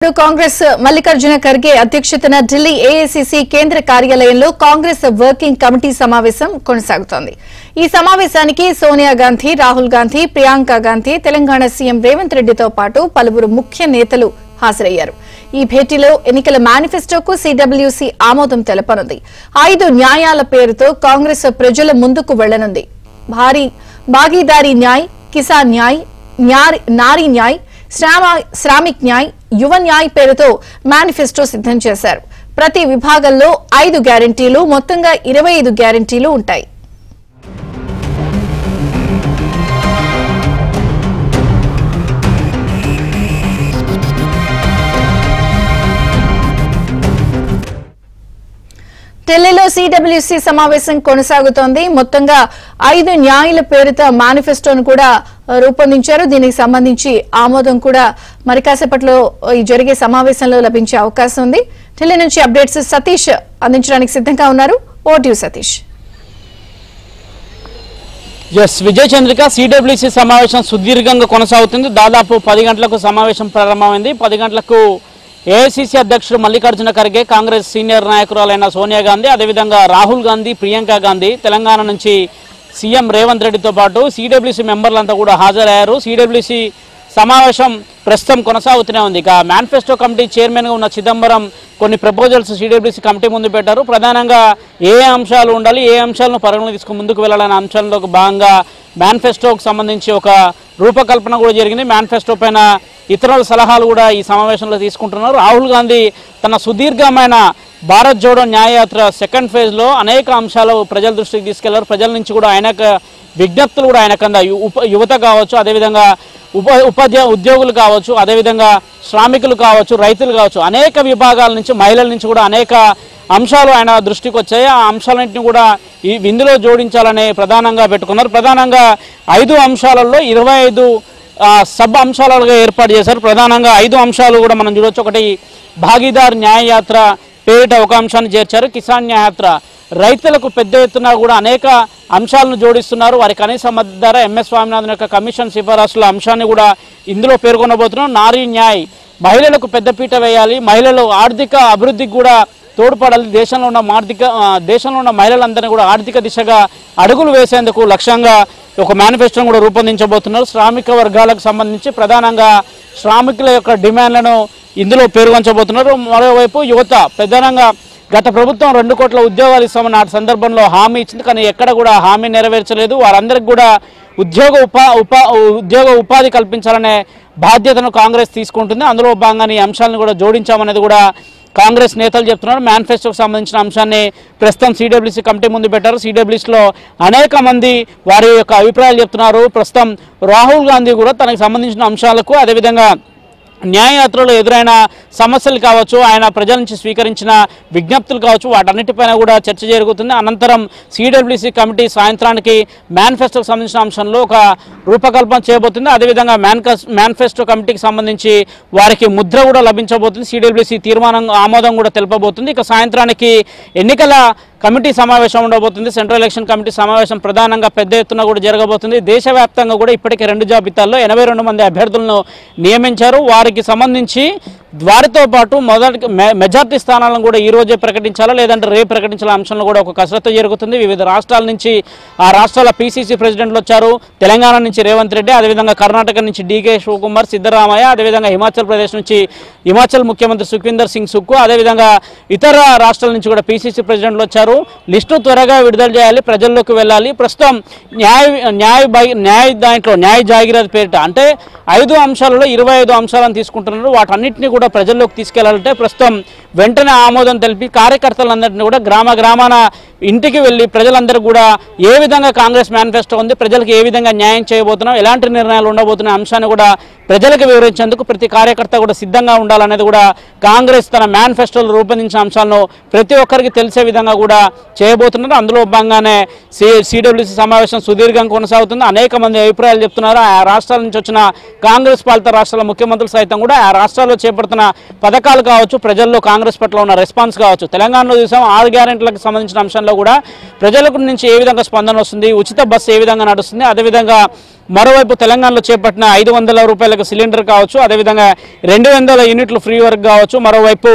కాంగ్రెస్ మల్లికార్జున ఖర్గే అధ్యక్షతన ఢిల్లీ ఏఐసీసీ కేంద్ర కార్యాలయంలో కాంగ్రెస్ వర్కింగ్ కమిటీ సమావేశం కొనసాగుతోంది। ఈ సమావేశానికి సోనియా గాంధీ, రాహుల్ గాంధీ, ప్రియాంక గాంధీ, తెలంగాణ సీఎం రేవంత్ రెడ్డితో పాటు పలువురు ముఖ్య నేతలు హాజరయ్యారు। ఈ భేటీలో ఎన్నికల మేనిఫెస్టోకు సీడబ్ల్యూసీ ఆమోదం తెలపనుంది। 5 న్యాయాల పేరుతో కాంగ్రెస్ ప్రజల ముందుకు వెళ్లనుంది। భాగీదారీ న్యాయ్, కిసాన్ న్యాయ్, నారీ న్యాయ్, శ్రామిక్ న్యాయ్, యువ న్యాయ్ పేరుతో మేనిఫెస్టో సిద్దం చేశారు। ప్రతి విభాగంలో 5 గ్యారంటీలు, మొత్తంగా 25 గ్యారంటీలు ఉంటాయి। ఢిల్లీలో సీడబ్ల్యూసీ సమావేశం కొనసాగుతోంది। మొత్తంగా 5 న్యాయాల పేరుతో మేనిఫెస్టోను కూడా రూపొందించారు। దీనికి సంబంధించి ఆమోదం కూడా మరి కాసేపట్లో జరిగే సమావేశంలో లభించే అవకాశం ఉంది। ఢిల్లీ నుంచి అప్డేట్స్ సతీష్ అందించడానికి సిద్ధంగా ఉన్నారు। Over to you Satish. Vijay Chandrika, CWC సమావేశం సుదీర్ఘంగా కొనసాగుతుంది। దాదాపు 10 గంటలకు సమావేశం ప్రారంభమైంది। 10 గంటలకు ఏఐసీసీ అధ్యక్షుడు మల్లికార్జున ఖర్గే, కాంగ్రెస్ సీనియర్ నాయకురాలైన సోనియా గాంధీ, అదేవిధంగా రాహుల్ గాంధీ, ప్రియాంక గాంధీ, తెలంగాణ నుంచి సీఎం రేవంత్ రెడ్డితో పాటు సీడబ్ల్యూసీ మెంబర్లంతా కూడా హాజరయ్యారు। సీడబ్ల్యూసీ సమావేశం ప్రస్తుతం కొనసాగుతూనే ఉంది। ఇక మేనిఫెస్టో కమిటీ చైర్మన్గా ఉన్న చిదంబరం కొన్ని ప్రపోజల్స్ సీడబ్ల్యూసీ కమిటీ ముందు పెట్టారు। ప్రధానంగా ఏ అంశాలు ఉండాలి, ఏ అంశాలను పరిగణలోకి తీసుకుని ముందుకు వెళ్లాలనే అంశాల్లో భాగంగా మేనిఫెస్టోకు సంబంధించి ఒక రూపకల్పన కూడా జరిగింది। మేనిఫెస్టో పైన ఇతరుల సలహాలు కూడా ఈ సమావేశంలో తీసుకుంటున్నారు। రాహుల్ గాంధీ తన సుదీర్ఘమైన భారత్ జోడో న్యాయయాత్ర సెకండ్ ఫేజ్లో అనేక అంశాలు ప్రజల దృష్టికి తీసుకెళ్లారు। ప్రజల నుంచి కూడా ఆయనకు విజ్ఞప్తులు కూడా ఆయనకంద యువత కావచ్చు, అదేవిధంగా ఉద్యోగులు కావచ్చు, అదేవిధంగా శ్రామికులు కావచ్చు, రైతులు కావచ్చు, అనేక విభాగాల నుంచి, మహిళల నుంచి కూడా అనేక అంశాలు ఆయన దృష్టికి వచ్చాయి। ఆ అంశాలన్నింటినీ కూడా ఇందులో జోడించాలని ప్రధానంగా పెట్టుకున్నారు। ప్రధానంగా 5 అంశాలలో 25 సబ్ అంశాలుగా ఏర్పాటు చేశారు। ప్రధానంగా 5 అంశాలు కూడా మనం చూడొచ్చు। ఒకటి భాగీదార్ న్యాయయాత్ర పేరిట ఒక అంశాన్ని చేర్చారు। కిసాన్ న్యాయయాత్ర, రైతులకు పెద్ద ఎత్తున కూడా అనేక అంశాలను జోడిస్తున్నారు। వారి కనీస మద్దతు ధర, ఎంఎస్ స్వామినాథన్ యొక్క కమిషన్ సిఫారసుల అంశాన్ని కూడా ఇందులో పేర్కొనబోతున్నాం। నారీ న్యాయ్, మహిళలకు పెద్దపీట వేయాలి, మహిళలు ఆర్థిక అభివృద్ధికి కూడా తోడ్పడాలి, దేశంలో ఉన్న మహిళలందరినీ కూడా ఆర్థిక దిశగా అడుగులు వేసేందుకు లక్ష్యంగా ఒక మేనిఫెస్టోను కూడా రూపొందించబోతున్నారు। శ్రామిక వర్గాలకు సంబంధించి ప్రధానంగా శ్రామికుల యొక్క డిమాండ్లను ఇందులో పేర్కొనబోతున్నారు। మరోవైపు యువత, ప్రధానంగా గత ప్రభుత్వం 2 కోట్ల ఉద్యోగాలు ఇస్తామని నాటి సందర్భంలో హామీ ఇచ్చింది, కానీ ఎక్కడ కూడా హామీ నెరవేర్చలేదు। వారందరికీ కూడా ఉద్యోగ ఉపాధి కల్పించాలనే బాధ్యతను కాంగ్రెస్ తీసుకుంటుంది। అందులో భాగంగా ఈ అంశాలను కూడా జోడించామనేది కూడా కాంగ్రెస్ నేతలు చెప్తున్నారు। మేనిఫెస్టోకు సంబంధించిన అంశాన్ని ప్రస్తుతం సీడబ్ల్యూసీ కమిటీ ముందు పెట్టారు। సీడబ్ల్యూసీలో అనేక మంది వారి యొక్క అభిప్రాయాలు చెప్తున్నారు। ప్రస్తుతం రాహుల్ గాంధీ కూడా తనకు సంబంధించిన అంశాలకు, అదేవిధంగా న్యాయయాత్రలో ఎదురైన సమస్యలు కావచ్చు, ఆయన ప్రజల నుంచి స్వీకరించిన విజ్ఞప్తులు కావచ్చు, వాటన్నిటిపైన కూడా చర్చ జరుగుతుంది। అనంతరం సీడబ్ల్యూసీ కమిటీ సాయంత్రానికి మేనిఫెస్టోకు సంబంధించిన అంశంలో ఒక రూపకల్పన చేయబోతుంది। అదేవిధంగా మేనిఫెస్టో కమిటీకి సంబంధించి వారికి ముద్ర కూడా లభించబోతుంది। సీడబ్ల్యూసీ తీర్మానం ఆమోదం కూడా తెలపబోతుంది। ఇక సాయంత్రానికి ఎన్నికల కమిటీ సమావేశం ఉండబోతుంది। సెంట్రల్ ఎలక్షన్ కమిటీ సమావేశం ప్రధానంగా పెద్ద ఎత్తున కూడా జరగబోతుంది। దేశవ్యాప్తంగా కూడా ఇప్పటికే 2 జాబితాల్లో 82 మంది అభ్యర్థులను నియమించారు। వారికి సంబంధించి వారితో పాటు మెజార్టీ స్థానాలను కూడా ఈ రోజే ప్రకటించాలా లేదంటే రేపు ప్రకటించాల అంశంలో కూడా ఒక కసరత్తు జరుగుతుంది। వివిధ రాష్ట్రాల నుంచి ఆ రాష్ట్రాల పీసీసీ ప్రెసిడెంట్లు వచ్చారు। తెలంగాణ నుంచి రేవంత్ రెడ్డి, అదేవిధంగా కర్ణాటక నుంచి డీకే శివకుమార్, సిద్ధరామయ్య, అదేవిధంగా హిమాచల్ ప్రదేశ్ నుంచి హిమాచల్ ముఖ్యమంత్రి సుఖ్వీందర్ సింగ్ సుక్కు, అదేవిధంగా ఇతర రాష్ట్రాల నుంచి కూడా పీసీసీ ప్రెసిడెంట్లు వచ్చారు। లిస్టు త్వరగా విడుదల చేయాలి, ప్రజల్లోకి వెళ్ళాలి। ప్రస్తుతం న్యాయ జాగిరత పేరిట అంటే 5 అంశాలలో 25 అంశాలను తీసుకుంటున్నారు। వాటన్నిటిని కూడా ప్రజల్లోకి తీసుకెళ్లాలంటే ప్రస్తుతం వెంటనే ఆమోదం తెలిపి కార్యకర్తలందరినీ కూడా గ్రామాన ఇంటికి వెళ్ళి ప్రజలందరూ కూడా ఏ విధంగా కాంగ్రెస్ మేనిఫెస్టో ఉంది, ప్రజలకు ఏ విధంగా న్యాయం చేయబోతున్నాం, ఎలాంటి నిర్ణయాలు ఉండబోతున్న అంశాన్ని కూడా ప్రజలకు వివరించేందుకు ప్రతి కార్యకర్త కూడా సిద్ధంగా ఉండాలనేది కూడా కాంగ్రెస్ తన మేనిఫెస్టోలో రూపొందించిన అంశాలను ప్రతి ఒక్కరికి తెలిసే విధంగా కూడా చేయబోతున్నారు। అందులో భాగంగానే సీడబ్ల్యూసీ సమావేశం సుదీర్ఘంగా కొనసాగుతుంది। అనేక మంది అభిప్రాయాలు చెప్తున్నారు। ఆ రాష్ట్రాల నుంచి వచ్చిన కాంగ్రెస్ పాలిత రాష్ట్రాల ముఖ్యమంత్రులు సైతం కూడా ఆ రాష్ట్రాల్లో చేపడుతున్న పథకాలు కావచ్చు, ప్రజల్లో కాంగ్రెస్ పట్ల ఉన్న రెస్పాన్స్ కావచ్చు, తెలంగాణలో చూసాం 6 గ్యారెంటీలకు సంబంధించిన అంశాల్లో సమావేశాల్లో కూడా ప్రజల నుంచి ఏ విధంగా స్పందన వస్తుంది, ఉచిత బస్సు ఏ విధంగా నడుస్తుంది, అదేవిధంగా మరోవైపు తెలంగాణలో చేపట్టిన 500 రూపాయలకు సిలిండర్ కావచ్చు, అదేవిధంగా 200 యూనిట్లు ఫ్రీ వర్క్ కావచ్చు, మరోవైపు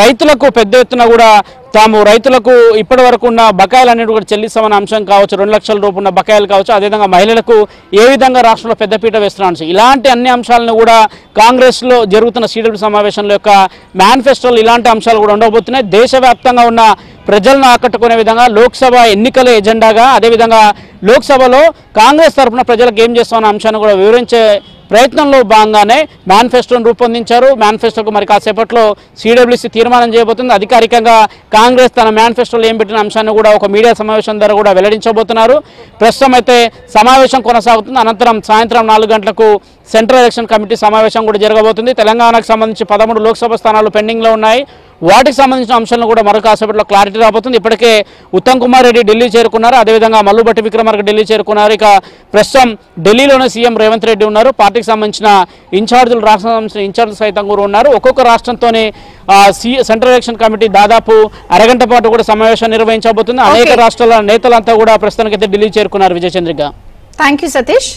రైతులకు పెద్ద ఎత్తున కూడా తాము రైతులకు ఇప్పటి వరకు ఉన్న బకాయిలన్నిటి కూడా చెల్లిస్తామన్న అంశం కావచ్చు, 2 లక్షల రూపాయల ఉన్న బకాయిలు కావచ్చు, అదేవిధంగా మహిళలకు ఏ విధంగా రాష్ట్రంలో పెద్దపీట వేస్తున్నాను, ఇలాంటి అన్ని అంశాలను కూడా కాంగ్రెస్లో జరుగుతున్న సిడబ్ల్యూ సమావేశంలో యొక్క మేనిఫెస్టోలో ఇలాంటి అంశాలు కూడా ఉండబోతున్నాయి. దేశవ్యాప్తంగా ఉన్న ప్రజలను ఆకట్టుకునే విధంగా లోక్సభ ఎన్నికల ఎజెండాగా, అదేవిధంగా లోక్సభలో కాంగ్రెస్ తరఫున ప్రజలకు ఏం చేస్తామన్న అంశాన్ని కూడా వివరించే ప్రయత్నంలో భాగంగానే మేనిఫెస్టోను రూపొందించారు. మేనిఫెస్టోకు మరి కాసేపట్లో సిడబ్ల్యూసీ తీర్మానం చేయబోతుంది. అధికారికంగా కాంగ్రెస్ తన మేనిఫెస్టోలో ఏం పెట్టిన అంశాన్ని కూడా ఒక మీడియా సమావేశం ద్వారా కూడా వెల్లడించబోతున్నారు. ప్రస్తుతం అయితే సమావేశం కొనసాగుతుంది. అనంతరం సాయంత్రం 4 గంటలకు సెంట్రల్ ఎలక్షన్ కమిటీ సమావేశం కూడా జరగబోతుంది. తెలంగాణకు సంబంధించి 13 లోక్సభ స్థానాలు పెండింగ్లో ఉన్నాయి. వాటికి సంబంధించిన అంశాలను కూడా మరొక కాసేపట్లో క్లారిటీ రాబోతుంది. ఇప్పటికే ఉత్తమ్ కుమార్ రెడ్డి ఢిల్లీ చేరుకున్నారు, అదేవిధంగా మల్లుబట్టి విక్రమార్క ఢిల్లీ చేరుకున్నారు. ఇక ప్రస్తుతం ఢిల్లీలోనే సీఎం రేవంత్ రెడ్డి ఉన్నారు. పార్టీకి సంబంధించిన ఇన్ఛార్జీలు, రాష్ట్రానికి సంబంధించిన ఇన్ఛార్జీలు సైతం కూడా ఉన్నారు. ఒక్కొక్క రాష్ట్రంతోనే సెంట్రల్ ఎలక్షన్ కమిటీ దాదాపు అరగంట పాటు కూడా సమావేశం నిర్వహించబోతుంది. అనేక రాష్ట్రాల నేతలంతా కూడా ప్రస్తుతానికైతే ఢిల్లీ చేరుకున్నారు. విజయచంద్రిక. Thank you Satish.